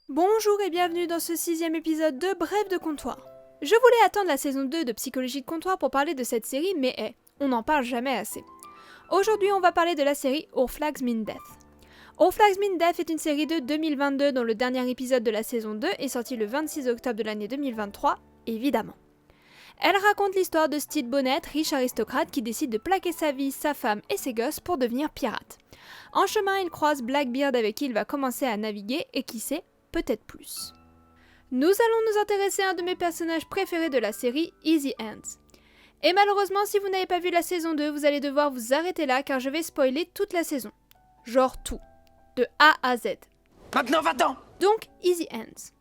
Bonjour et bienvenue dans ce 6e épisode de Bref de comptoir. Je voulais attendre la saison 2 de Psychologie de comptoir pour parler de cette série, mais on n'en parle jamais assez. Aujourd'hui, on va parler de la série All Flags Mean Death. All Flags Mean Death est une série de 2022 dont le dernier épisode de la saison 2 est sorti le 26 octobre de l'année 2023, évidemment. Elle raconte l'histoire de Stede Bonnet, riche aristocrate qui décide de plaquer sa vie, sa femme et ses gosses pour devenir pirate. En chemin, il croise Blackbeard avec qui il va commencer à naviguer et qui sait, peut-être plus. Nous allons nous intéresser à un de mes personnages préférés de la série, Easy Hands. Et malheureusement, si vous n'avez pas vu la saison 2, vous allez devoir vous arrêter là car je vais spoiler toute la saison. Genre tout. De A à Z. Maintenant, va-t'en! Donc, Easy Hands.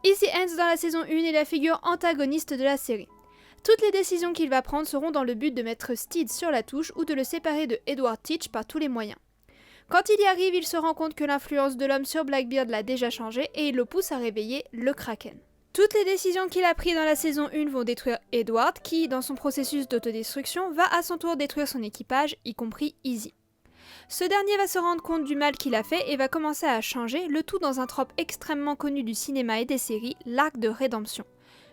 Easy Hands dans la saison 1 est la figure antagoniste de la série. Toutes les décisions qu'il va prendre seront dans le but de mettre Stede sur la touche ou de le séparer de Edward Teach par tous les moyens. Quand il y arrive, il se rend compte que l'influence de l'homme sur Blackbeard l'a déjà changé et il le pousse à réveiller le Kraken. Toutes les décisions qu'il a prises dans la saison 1 vont détruire Edward qui, dans son processus d'autodestruction, va à son tour détruire son équipage, y compris Easy. Ce dernier va se rendre compte du mal qu'il a fait et va commencer à changer, le tout dans un trope extrêmement connu du cinéma et des séries, l'arc de rédemption.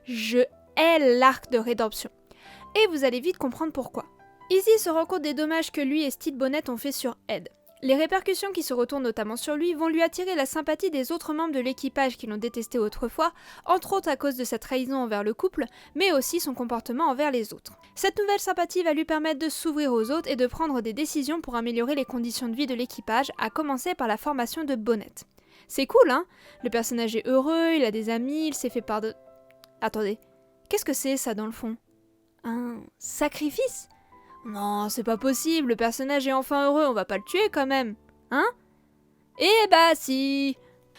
Je hais l'arc de rédemption. Et vous allez vite comprendre pourquoi. Easy se rend compte des dommages que lui et Stede Bonnet ont fait sur Ed. Les répercussions qui se retournent notamment sur lui vont lui attirer la sympathie des autres membres de l'équipage qui l'ont détesté autrefois, entre autres à cause de sa trahison envers le couple, mais aussi son comportement envers les autres. Cette nouvelle sympathie va lui permettre de s'ouvrir aux autres et de prendre des décisions pour améliorer les conditions de vie de l'équipage, à commencer par la formation de Bonnet. C'est cool, hein? Le personnage est heureux, il a des amis, il s'est fait pardonner... Attendez, qu'est-ce que c'est ça dans le fond? Un sacrifice? Non, c'est pas possible, le personnage est enfin heureux, on va pas le tuer quand même. Hein? Eh bah si!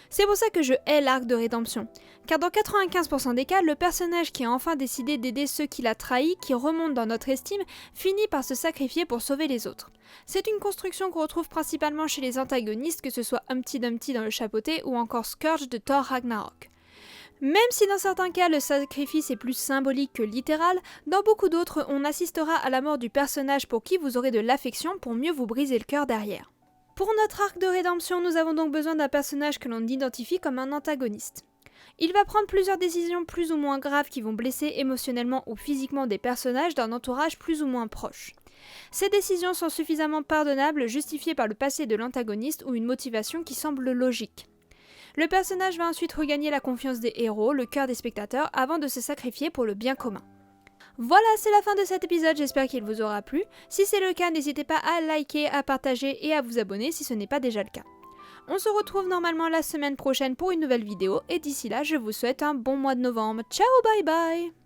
C'est pour ça que je hais l'arc de rédemption. Car dans 95% des cas, le personnage qui a enfin décidé d'aider ceux qu'il a trahis, qui remontent dans notre estime, finit par se sacrifier pour sauver les autres. C'est une construction qu'on retrouve principalement chez les antagonistes, que ce soit Humpty Dumpty dans le chapeauté ou encore Scourge de Thor Ragnarok. Même si dans certains cas le sacrifice est plus symbolique que littéral, dans beaucoup d'autres on assistera à la mort du personnage pour qui vous aurez de l'affection pour mieux vous briser le cœur derrière. Pour notre arc de rédemption, nous avons donc besoin d'un personnage que l'on identifie comme un antagoniste. Il va prendre plusieurs décisions plus ou moins graves qui vont blesser émotionnellement ou physiquement des personnages d'un entourage plus ou moins proche. Ces décisions sont suffisamment pardonnables, justifiées par le passé de l'antagoniste ou une motivation qui semble logique. Le personnage va ensuite regagner la confiance des héros, le cœur des spectateurs, avant de se sacrifier pour le bien commun. Voilà, c'est la fin de cet épisode, j'espère qu'il vous aura plu. Si c'est le cas, n'hésitez pas à liker, à partager et à vous abonner si ce n'est pas déjà le cas. On se retrouve normalement la semaine prochaine pour une nouvelle vidéo, et d'ici là, je vous souhaite un bon mois de novembre. Ciao, bye bye!